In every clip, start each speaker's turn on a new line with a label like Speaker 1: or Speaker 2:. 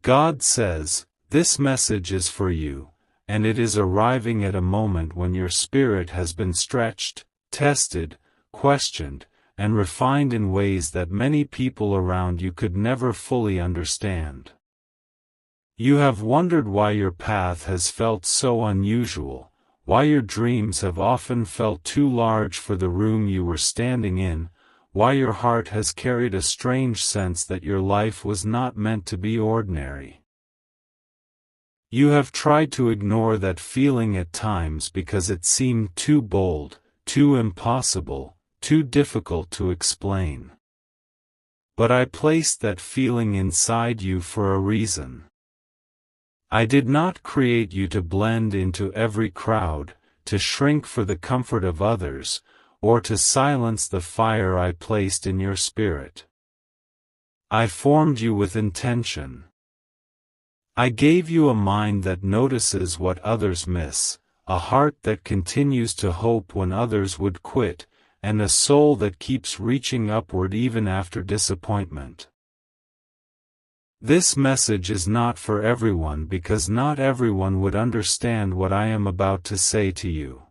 Speaker 1: God says, this message is for you, and it is arriving at a moment when your spirit has been stretched, tested, questioned, and refined in ways that many people around you could never fully understand. You have wondered why your path has felt so unusual, why your dreams have often felt too large for the room you were standing in, why your heart has carried a strange sense that your life was not meant to be ordinary. You have tried to ignore that feeling at times because it seemed too bold, too impossible, too difficult to explain. But I placed that feeling inside you for a reason. I did not create you to blend into every crowd, to shrink for the comfort of others, or to silence the fire I placed in your spirit. I formed you with intention. I gave you a mind that notices what others miss, a heart that continues to hope when others would quit, and a soul that keeps reaching upward even after disappointment. This message is not for everyone because not everyone would understand what I am about to say to you.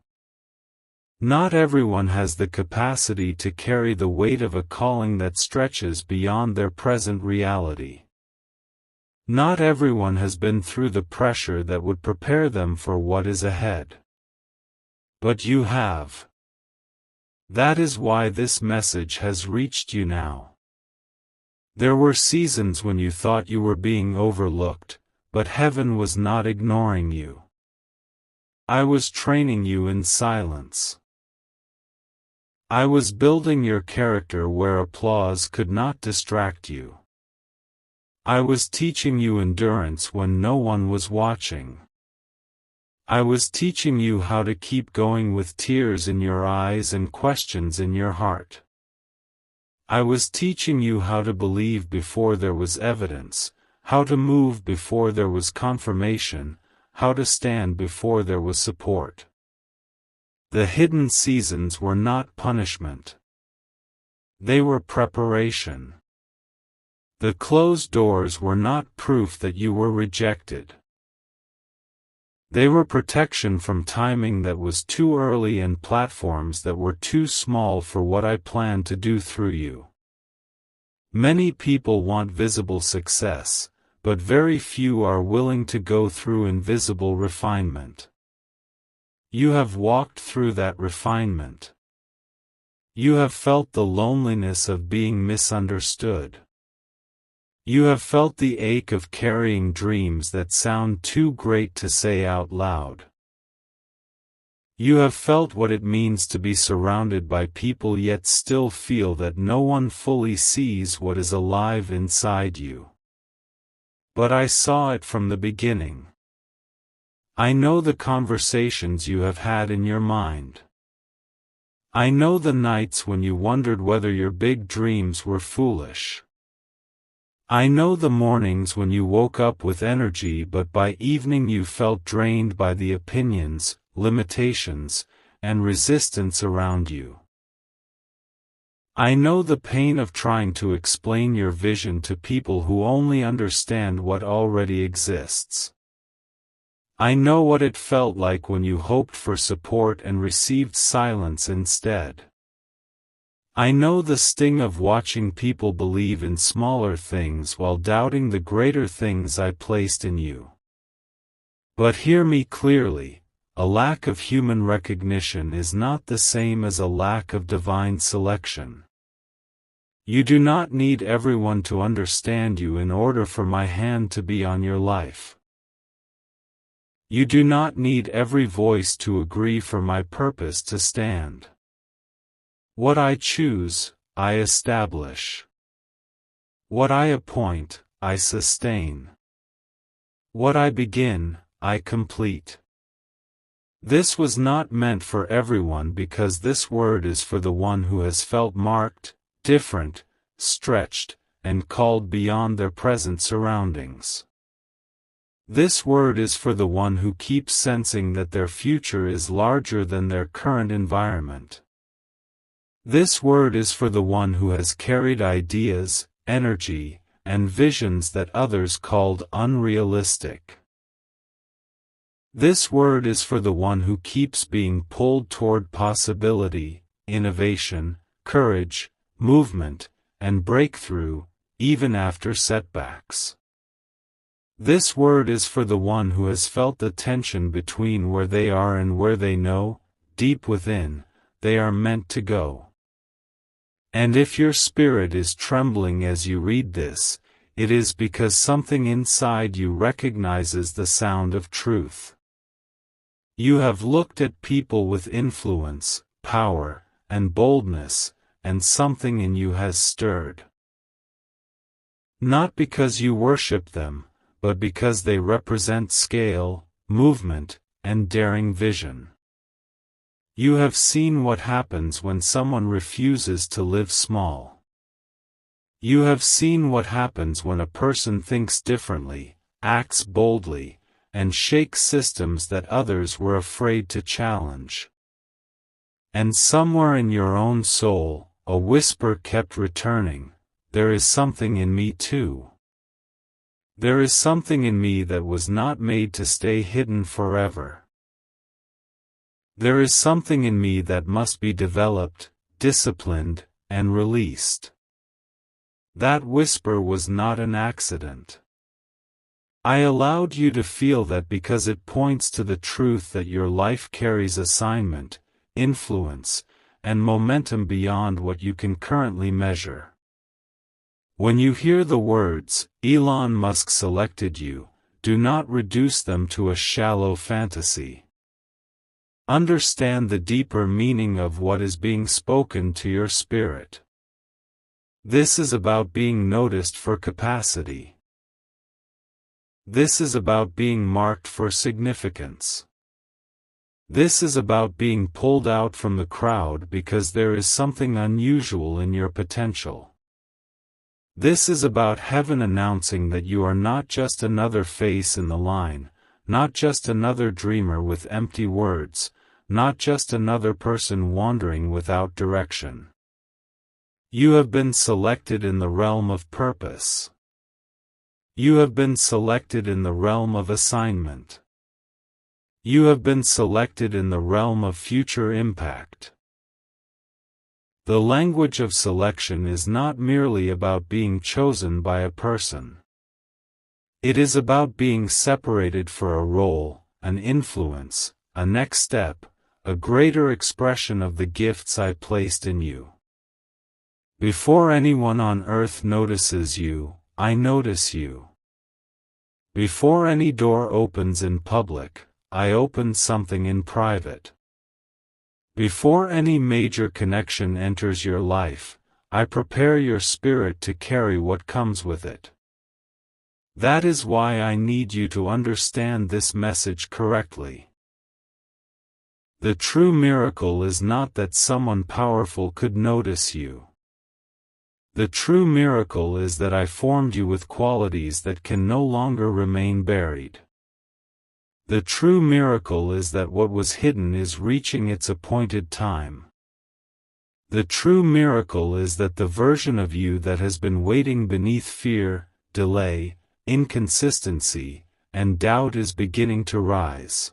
Speaker 1: Not everyone has the capacity to carry the weight of a calling that stretches beyond their present reality. Not everyone has been through the pressure that would prepare them for what is ahead. But you have. That is why this message has reached you now. There were seasons when you thought you were being overlooked, but heaven was not ignoring you. I was training you in silence. I was building your character where applause could not distract you. I was teaching you endurance when no one was watching. I was teaching you how to keep going with tears in your eyes and questions in your heart. I was teaching you how to believe before there was evidence, how to move before there was confirmation, how to stand before there was support. The hidden seasons were not punishment. They were preparation. The closed doors were not proof that you were rejected. They were protection from timing that was too early and platforms that were too small for what I planned to do through you. Many people want visible success, but very few are willing to go through invisible refinement. You have walked through that refinement. You have felt the loneliness of being misunderstood. You have felt the ache of carrying dreams that sound too great to say out loud. You have felt what it means to be surrounded by people yet still feel that no one fully sees what is alive inside you. But I saw it from the beginning. I know the conversations you have had in your mind. I know the nights when you wondered whether your big dreams were foolish. I know the mornings when you woke up with energy but by evening you felt drained by the opinions, limitations, and resistance around you. I know the pain of trying to explain your vision to people who only understand what already exists. I know what it felt like when you hoped for support and received silence instead. I know the sting of watching people believe in smaller things while doubting the greater things I placed in you. But hear me clearly, a lack of human recognition is not the same as a lack of divine selection. You do not need everyone to understand you in order for my hand to be on your life. You do not need every voice to agree for my purpose to stand. What I choose, I establish. What I appoint, I sustain. What I begin, I complete. This was not meant for everyone because this word is for the one who has felt marked, different, stretched, and called beyond their present surroundings. This word is for the one who keeps sensing that their future is larger than their current environment. This word is for the one who has carried ideas, energy, and visions that others called unrealistic. This word is for the one who keeps being pulled toward possibility, innovation, courage, movement, and breakthrough, even after setbacks. This word is for the one who has felt the tension between where they are and where they know, deep within, they are meant to go. And if your spirit is trembling as you read this, it is because something inside you recognizes the sound of truth. You have looked at people with influence, power, and boldness, and something in you has stirred. Not because you worship them, but because they represent scale, movement, and daring vision. You have seen what happens when someone refuses to live small. You have seen what happens when a person thinks differently, acts boldly, and shakes systems that others were afraid to challenge. And somewhere in your own soul, a whisper kept returning, "There is something in me too. There is something in me that was not made to stay hidden forever. There is something in me that must be developed, disciplined, and released." That whisper was not an accident. I allowed you to feel that because it points to the truth that your life carries assignment, influence, and momentum beyond what you can currently measure. When you hear the words, "Elon Musk selected you," do not reduce them to a shallow fantasy. Understand the deeper meaning of what is being spoken to your spirit. This is about being noticed for capacity. This is about being marked for significance. This is about being pulled out from the crowd because there is something unusual in your potential. This is about heaven announcing that you are not just another face in the line, not just another dreamer with empty words, not just another person wandering without direction. You have been selected in the realm of purpose. You have been selected in the realm of assignment. You have been selected in the realm of future impact. The language of selection is not merely about being chosen by a person. It is about being separated for a role, an influence, a next step, a greater expression of the gifts I placed in you. Before anyone on earth notices you, I notice you. Before any door opens in public, I open something in private. Before any major connection enters your life, I prepare your spirit to carry what comes with it. That is why I need you to understand this message correctly. The true miracle is not that someone powerful could notice you. The true miracle is that I formed you with qualities that can no longer remain buried. The true miracle is that what was hidden is reaching its appointed time. The true miracle is that the version of you that has been waiting beneath fear, delay, inconsistency, and doubt is beginning to rise.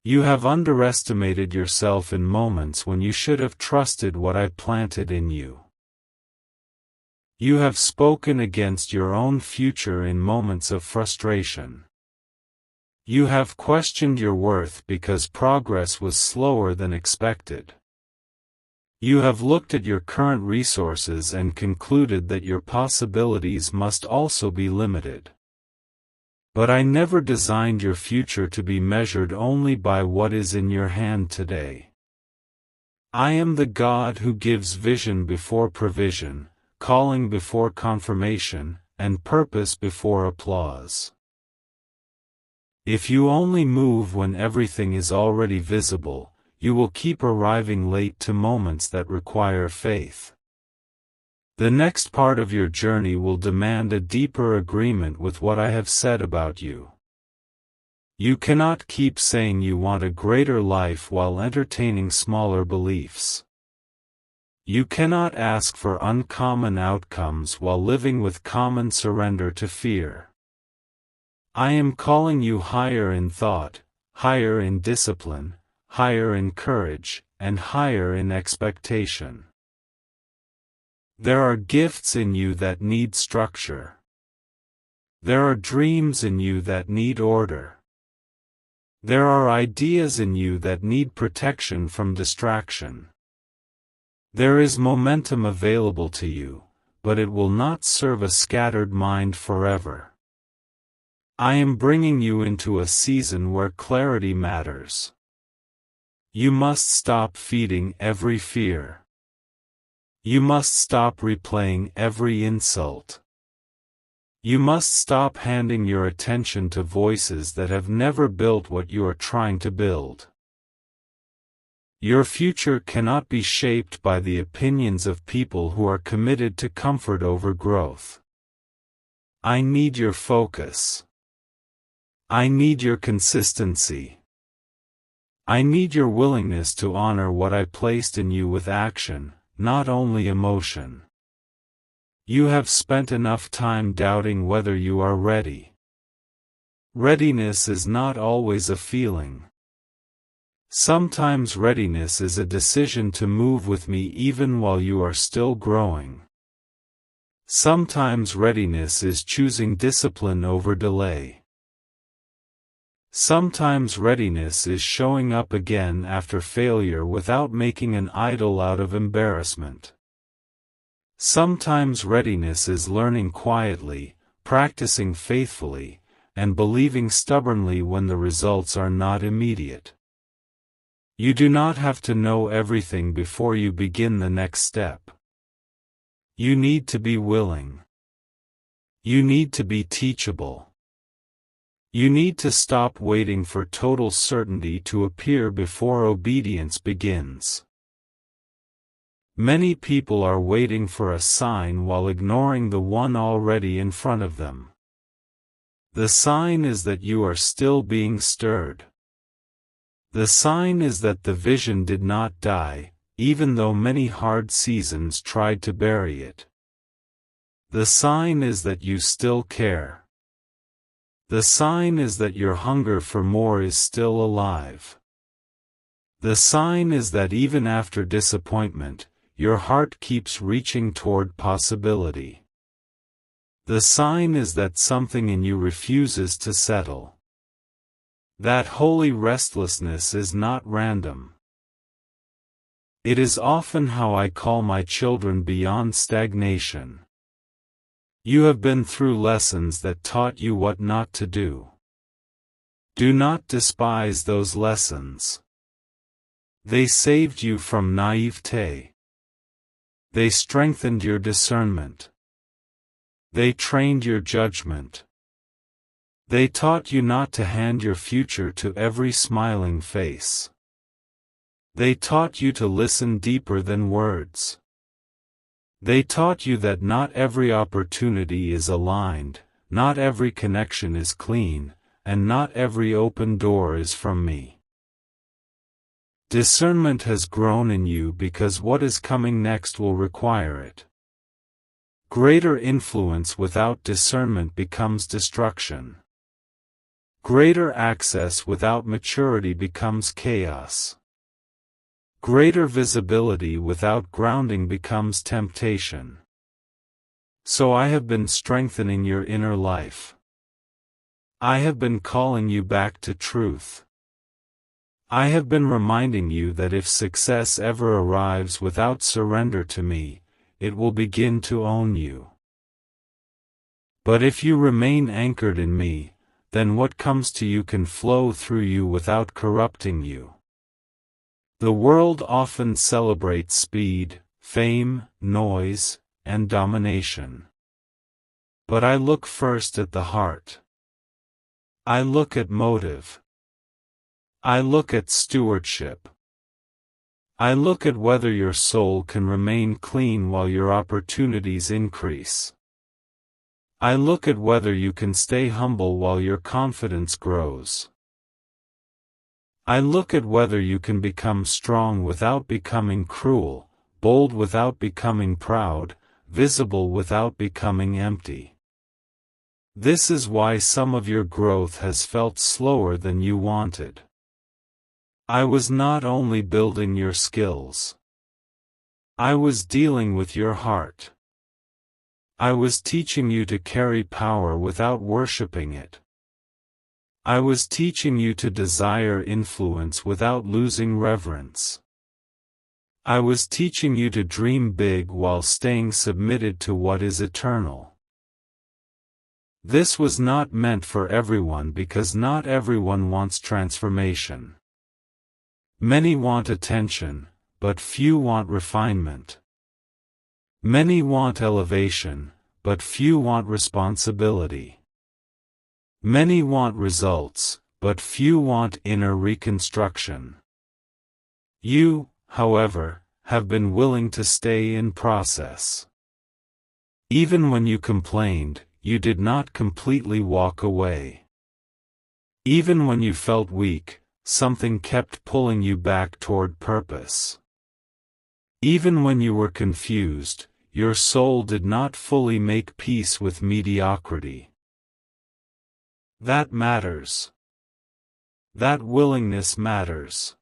Speaker 1: You have underestimated yourself in moments when you should have trusted what I planted in you. You have spoken against your own future in moments of frustration. You have questioned your worth because progress was slower than expected. You have looked at your current resources and concluded that your possibilities must also be limited. But I never designed your future to be measured only by what is in your hand today. I am the God who gives vision before provision, calling before confirmation, and purpose before applause. If you only move when everything is already visible, you will keep arriving late to moments that require faith. The next part of your journey will demand a deeper agreement with what I have said about you. You cannot keep saying you want a greater life while entertaining smaller beliefs. You cannot ask for uncommon outcomes while living with common surrender to fear. I am calling you higher in thought, higher in discipline, higher in courage, and higher in expectation. There are gifts in you that need structure. There are dreams in you that need order. There are ideas in you that need protection from distraction. There is momentum available to you, but it will not serve a scattered mind forever. I am bringing you into a season where clarity matters. You must stop feeding every fear. You must stop replaying every insult. You must stop handing your attention to voices that have never built what you are trying to build. Your future cannot be shaped by the opinions of people who are committed to comfort over growth. I need your focus. I need your consistency. I need your willingness to honor what I placed in you with action, not only emotion. You have spent enough time doubting whether you are ready. Readiness is not always a feeling. Sometimes readiness is a decision to move with me even while you are still growing. Sometimes readiness is choosing discipline over delay. Sometimes readiness is showing up again after failure without making an idol out of embarrassment. Sometimes readiness is learning quietly, practicing faithfully, and believing stubbornly when the results are not immediate. You do not have to know everything before you begin the next step. You need to be willing. You need to be teachable. You need to stop waiting for total certainty to appear before obedience begins. Many people are waiting for a sign while ignoring the one already in front of them. The sign is that you are still being stirred. The sign is that the vision did not die, even though many hard seasons tried to bury it. The sign is that you still care. The sign is that your hunger for more is still alive. The sign is that even after disappointment, your heart keeps reaching toward possibility. The sign is that something in you refuses to settle. That holy restlessness is not random. It is often how I call my children beyond stagnation. You have been through lessons that taught you what not to do. Do not despise those lessons. They saved you from naivete. They strengthened your discernment. They trained your judgment. They taught you not to hand your future to every smiling face. They taught you to listen deeper than words. They taught you that not every opportunity is aligned, not every connection is clean, and not every open door is from me. Discernment has grown in you because what is coming next will require it. Greater influence without discernment becomes destruction. Greater access without maturity becomes chaos. Greater visibility without grounding becomes temptation. So I have been strengthening your inner life. I have been calling you back to truth. I have been reminding you that if success ever arrives without surrender to me, it will begin to own you. But if you remain anchored in me, then what comes to you can flow through you without corrupting you. The world often celebrates speed, fame, noise, and domination. But I look first at the heart. I look at motive. I look at stewardship. I look at whether your soul can remain clean while your opportunities increase. I look at whether you can stay humble while your confidence grows. I look at whether you can become strong without becoming cruel, bold without becoming proud, visible without becoming empty. This is why some of your growth has felt slower than you wanted. I was not only building your skills. I was dealing with your heart. I was teaching you to carry power without worshipping it. I was teaching you to desire influence without losing reverence. I was teaching you to dream big while staying submitted to what is eternal. This was not meant for everyone because not everyone wants transformation. Many want attention, but few want refinement. Many want elevation, but few want responsibility. Many want results, but few want inner reconstruction. You, however, have been willing to stay in process. Even when you complained, you did not completely walk away. Even when you felt weak, something kept pulling you back toward purpose. Even when you were confused, your soul did not fully make peace with mediocrity. That matters. That willingness matters.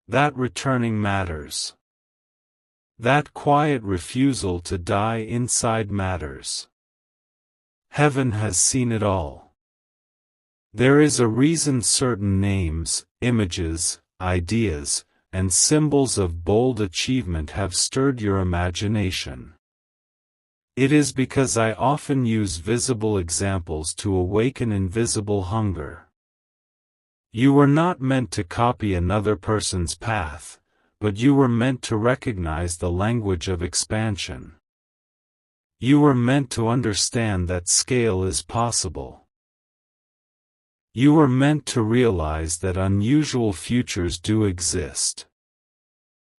Speaker 1: That returning matters. That quiet refusal to die inside matters. Heaven has seen it all. There is a reason certain names, images, ideas, and symbols of bold achievement have stirred your imagination. It is because I often use visible examples to awaken invisible hunger. You were not meant to copy another person's path, but you were meant to recognize the language of expansion. You were meant to understand that scale is possible. You were meant to realize that unusual futures do exist.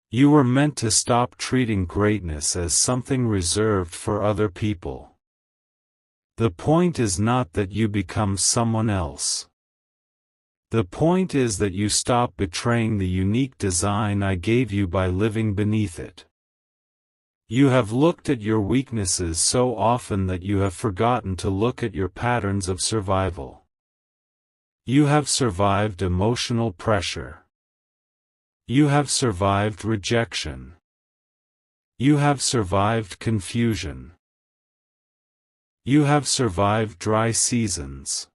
Speaker 1: You were meant to stop treating greatness as something reserved for other people. The point is not that you become someone else. The point is that you stop betraying the unique design I gave you by living beneath it. You have looked at your weaknesses so often that you have forgotten to look at your patterns of survival. You have survived emotional pressure. You have survived rejection. You have survived confusion. You have survived dry seasons.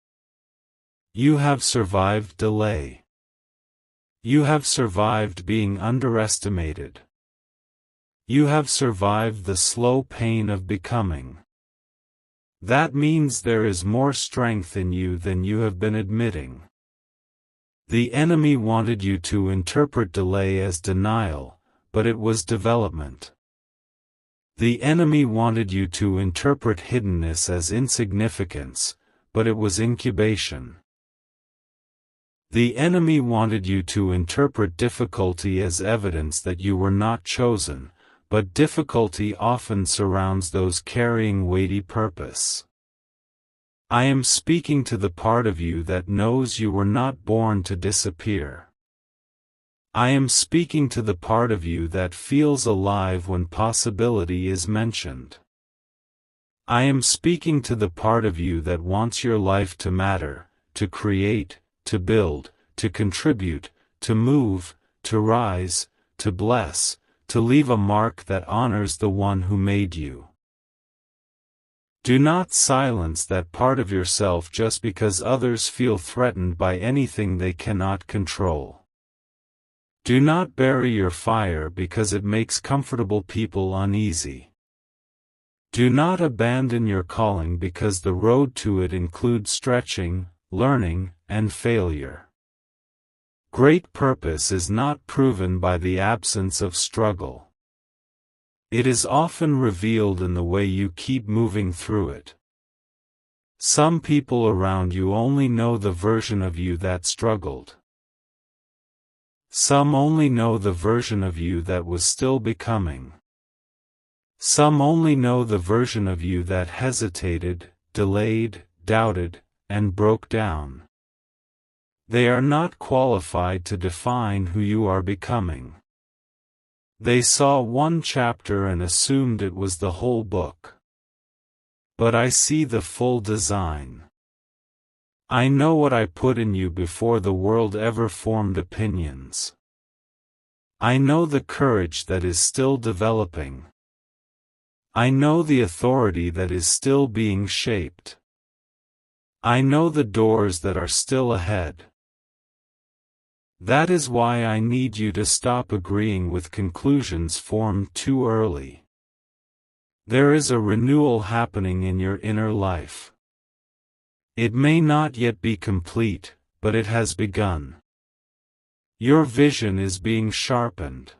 Speaker 1: You have survived delay. You have survived being underestimated. You have survived the slow pain of becoming. That means there is more strength in you than you have been admitting. The enemy wanted you to interpret delay as denial, but it was development. The enemy wanted you to interpret hiddenness as insignificance, but it was incubation. The enemy wanted you to interpret difficulty as evidence that you were not chosen, but difficulty often surrounds those carrying weighty purpose. I am speaking to the part of you that knows you were not born to disappear. I am speaking to the part of you that feels alive when possibility is mentioned. I am speaking to the part of you that wants your life to matter, to create, to build, to contribute, to move, to rise, to bless, to leave a mark that honors the one who made you. Do not silence that part of yourself just because others feel threatened by anything they cannot control. Do not bury your fire because it makes comfortable people uneasy. Do not abandon your calling because the road to it includes stretching, learning, and failure. Great purpose is not proven by the absence of struggle. It is often revealed in the way you keep moving through it. Some people around you only know the version of you that struggled. Some only know the version of you that was still becoming. Some only know the version of you that hesitated, delayed, doubted, and broke down. They are not qualified to define who you are becoming. They saw one chapter and assumed it was the whole book. But I see the full design. I know what I put in you before the world ever formed opinions. I know the courage that is still developing. I know the authority that is still being shaped. I know the doors that are still ahead. That is why I need you to stop agreeing with conclusions formed too early. There is a renewal happening in your inner life. It may not yet be complete, but it has begun. Your vision is being sharpened.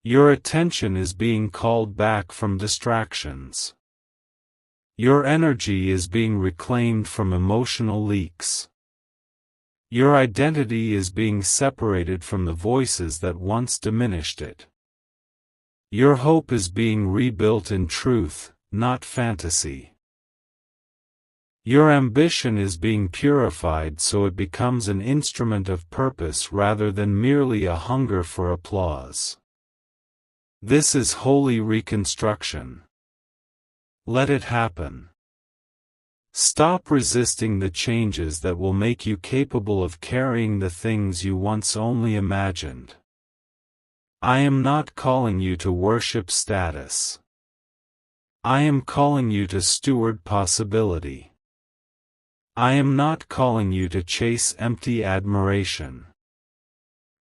Speaker 1: Your attention is being called back from distractions. Your energy is being reclaimed from emotional leaks. Your identity is being separated from the voices that once diminished it. Your hope is being rebuilt in truth, not fantasy. Your ambition is being purified so it becomes an instrument of purpose rather than merely a hunger for applause. This is holy reconstruction. Let it happen. Stop resisting the changes that will make you capable of carrying the things you once only imagined. I am not calling you to worship status. I am calling you to steward possibility. I am not calling you to chase empty admiration.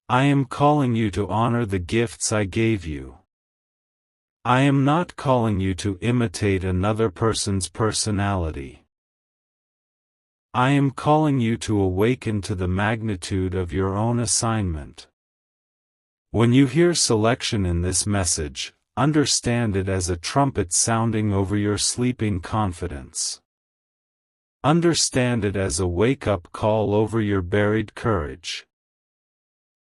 Speaker 1: I am calling you to honor the gifts I gave you. I am not calling you to imitate another person's personality. I am calling you to awaken to the magnitude of your own assignment. When you hear selection in this message, understand it as a trumpet sounding over your sleeping confidence. Understand it as a wake-up call over your buried courage.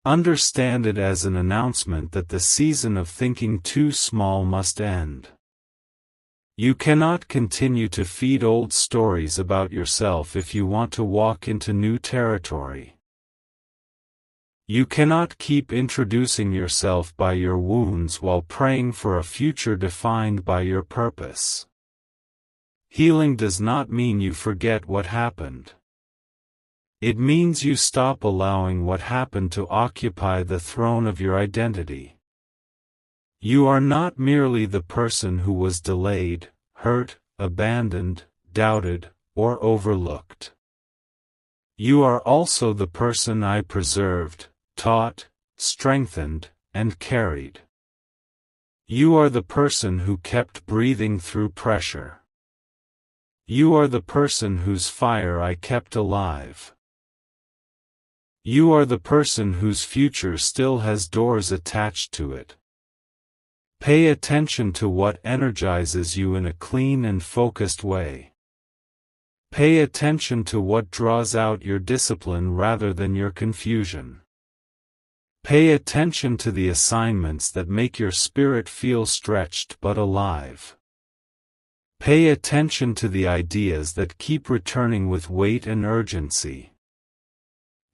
Speaker 1: Understand it as an announcement that the season of thinking too small must end. You cannot continue to feed old stories about yourself if you want to walk into new territory. You cannot keep introducing yourself by your wounds while praying for a future defined by your purpose. Healing does not mean you forget what happened. It means you stop allowing what happened to occupy the throne of your identity. You are not merely the person who was delayed, hurt, abandoned, doubted, or overlooked. You are also the person I preserved, taught, strengthened, and carried. You are the person who kept breathing through pressure. You are the person whose fire I kept alive. You are the person whose future still has doors attached to it. Pay attention to what energizes you in a clean and focused way. Pay attention to what draws out your discipline rather than your confusion. Pay attention to the assignments that make your spirit feel stretched but alive. Pay attention to the ideas that keep returning with weight and urgency.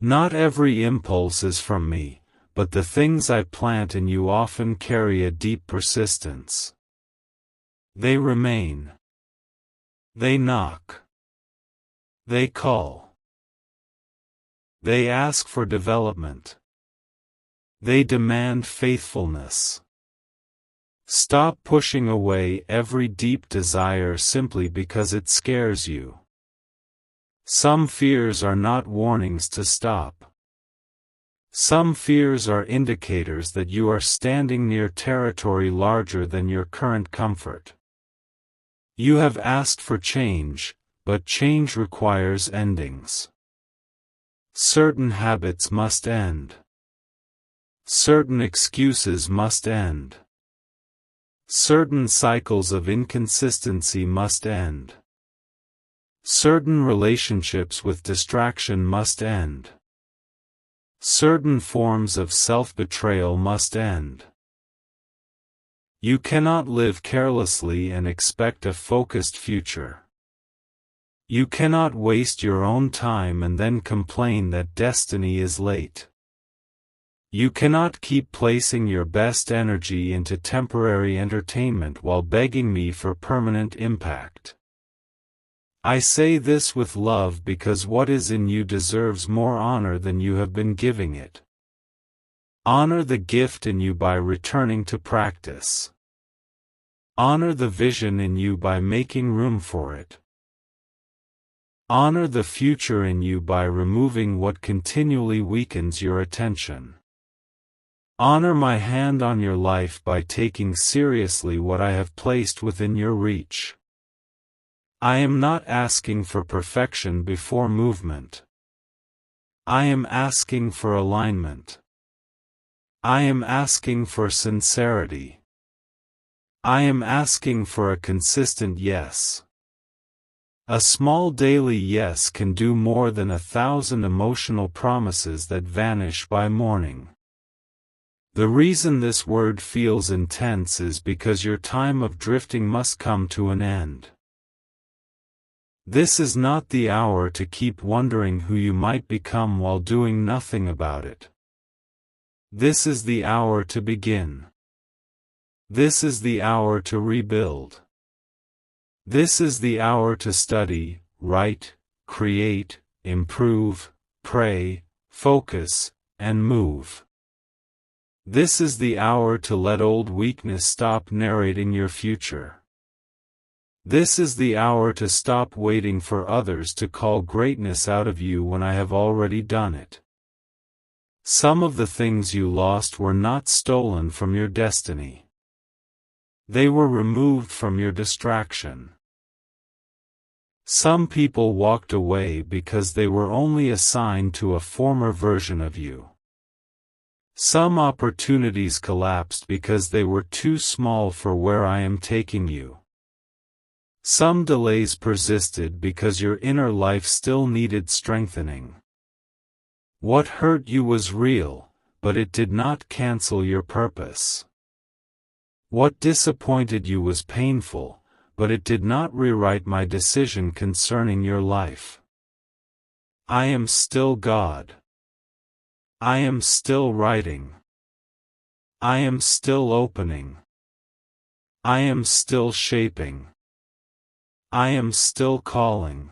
Speaker 1: Not every impulse is from me, but the things I plant in you often carry a deep persistence. They remain. They knock. They call. They ask for development. They demand faithfulness. Stop pushing away every deep desire simply because it scares you. Some fears are not warnings to stop. Some fears are indicators that you are standing near territory larger than your current comfort. You have asked for change, but change requires endings. Certain habits must end. Certain excuses must end. Certain cycles of inconsistency must end. Certain relationships with distraction must end. Certain forms of self-betrayal must end. You cannot live carelessly and expect a focused future. You cannot waste your own time and then complain that destiny is late. You cannot keep placing your best energy into temporary entertainment while begging me for permanent impact. I say this with love because what is in you deserves more honor than you have been giving it. Honor the gift in you by returning to practice. Honor the vision in you by making room for it. Honor the future in you by removing what continually weakens your attention. Honor my hand on your life by taking seriously what I have placed within your reach. I am not asking for perfection before movement. I am asking for alignment. I am asking for sincerity. I am asking for a consistent yes. A small daily yes can do more than 1,000 emotional promises that vanish by morning. The reason this word feels intense is because your time of drifting must come to an end. This is not the hour to keep wondering who you might become while doing nothing about it. This is the hour to begin. This is the hour to rebuild. This is the hour to study, write, create, improve, pray, focus, and move. This is the hour to let old weakness stop narrating your future. This is the hour to stop waiting for others to call greatness out of you when I have already done it. Some of the things you lost were not stolen from your destiny. They were removed from your distraction. Some people walked away because they were only assigned to a former version of you. Some opportunities collapsed because they were too small for where I am taking you. Some delays persisted because your inner life still needed strengthening. What hurt you was real, but it did not cancel your purpose. What disappointed you was painful, but it did not rewrite my decision concerning your life. I am still God. I am still writing. I am still opening. I am still shaping. I am still calling.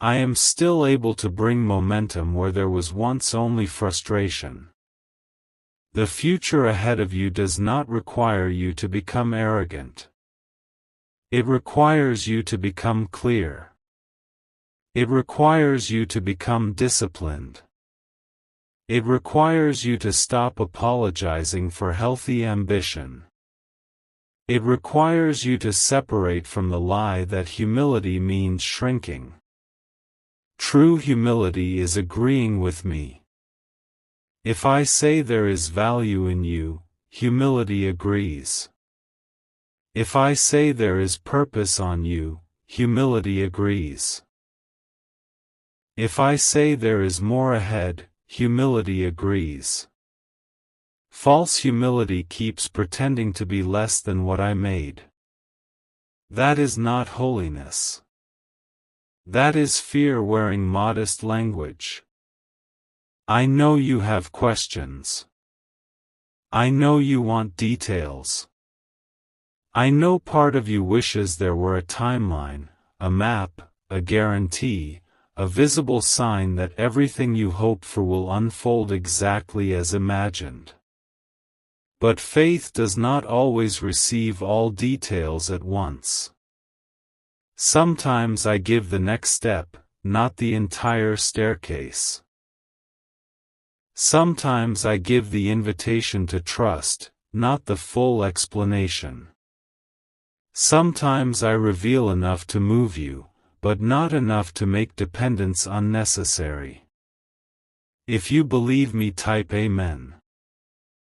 Speaker 1: I am still able to bring momentum where there was once only frustration. The future ahead of you does not require you to become arrogant. It requires you to become clear. It requires you to become disciplined. It requires you to stop apologizing for healthy ambition. It requires you to separate from the lie that humility means shrinking. True humility is agreeing with me. If I say there is value in you, humility agrees. If I say there is purpose on you, humility agrees. If I say there is more ahead, humility agrees. False humility keeps pretending to be less than what I made. That is not holiness. That is fear wearing modest language. I know you have questions. I know you want details. I know part of you wishes there were a timeline, a map, a guarantee, a visible sign that everything you hope for will unfold exactly as imagined. But faith does not always receive all details at once. Sometimes I give the next step, not the entire staircase. Sometimes I give the invitation to trust, not the full explanation. Sometimes I reveal enough to move you, but not enough to make dependence unnecessary. If you believe me, type Amen.